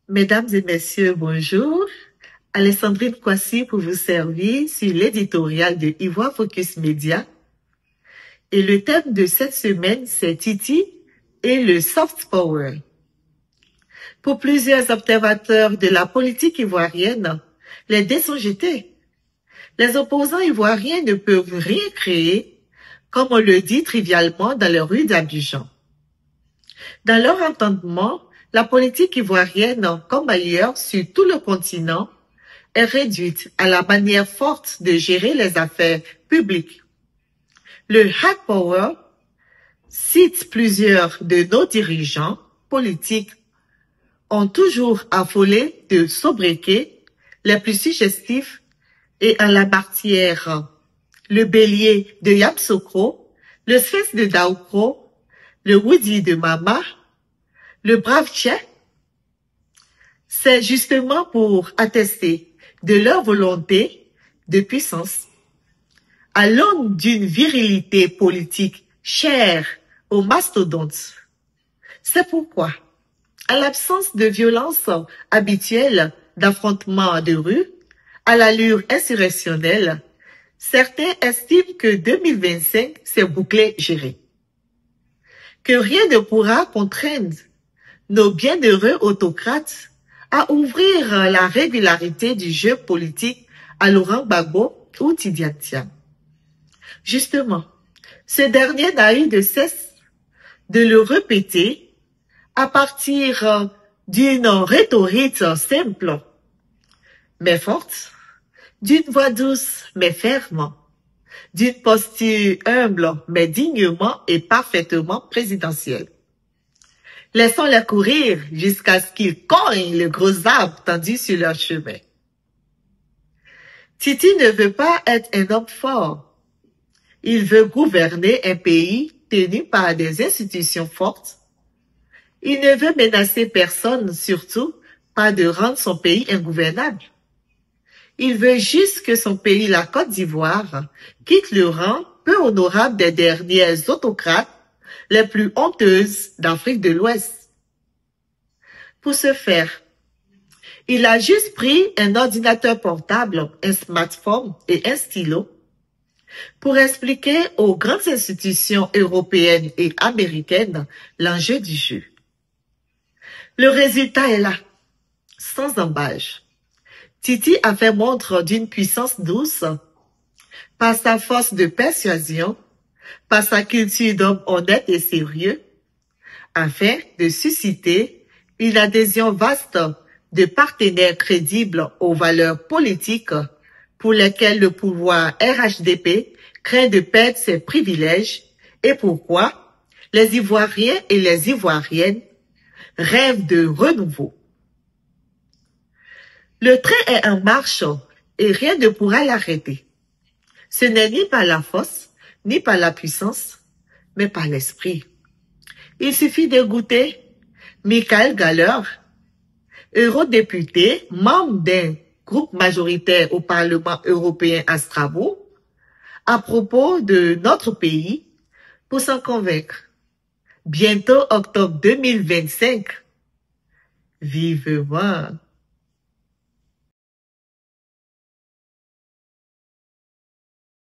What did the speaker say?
Mesdames et messieurs, bonjour. Alessandrine Kwasi pour vous servir sur l'éditorial de Ivoire Focus Média. Et le thème de cette semaine, c'est Titi et le soft power. Pour plusieurs observateurs de la politique ivoirienne, les dés sont jetés. Les opposants ivoiriens ne peuvent rien créer, comme on le dit trivialement dans les rues d'Abidjan. Dans leur entendement, la politique ivoirienne, comme ailleurs sur tout le continent, est réduite à la manière forte de gérer les affaires publiques. Le hard power cite plusieurs de nos dirigeants politiques ont toujours affolé de sobriquets les plus suggestifs et en la matière, le bélier de Yamoussoukro, le sphinx de Daoukro, le Woody de Mama, le brave Tchè, c'est justement pour attester de leur volonté de puissance. À l'aune d'une virilité politique chère aux mastodontes. C'est pourquoi, à l'absence de violence habituelle d'affrontements de rue, à l'allure insurrectionnelle, certains estiment que 2025 s'est bouclé géré. Que rien ne pourra contraindre nos bienheureux autocrates à ouvrir la régularité du jeu politique à Laurent Gbagbo ou Tidiane. Justement, ce dernier n'a eu de cesse de le répéter à partir d'une rhétorique simple, mais forte, d'une voix douce, mais ferme, d'une posture humble, mais dignement et parfaitement présidentielle. Laissons-les courir jusqu'à ce qu'ils cognent le gros arbre tendu sur leur chemin. Titi ne veut pas être un homme fort. Il veut gouverner un pays tenu par des institutions fortes. Il ne veut menacer personne, surtout pas de rendre son pays ingouvernable. Il veut juste que son pays, la Côte d'Ivoire, quitte le rang peu honorable des dernières autocrates les plus honteuses d'Afrique de l'Ouest. Pour ce faire, il a juste pris un ordinateur portable, un smartphone et un stylo pour expliquer aux grandes institutions européennes et américaines l'enjeu du jeu. Le résultat est là, sans embâche. Titi a fait montre d'une puissance douce par sa force de persuasion, par sa culture d'homme honnête et sérieux, afin de susciter une adhésion vaste de partenaires crédibles aux valeurs politiques pour lesquelles le pouvoir RHDP craint de perdre ses privilèges et pourquoi les Ivoiriens et les Ivoiriennes rêvent de renouveau. Le train est en marche et rien ne pourra l'arrêter. Ce n'est ni par la force, ni par la puissance, mais par l'esprit. Il suffit de goûter Michael Galler, eurodéputé, membre d'un groupe majoritaire au Parlement européen à Strasbourg, à propos de notre pays, pour s'en convaincre. Bientôt octobre 2025. Vivement.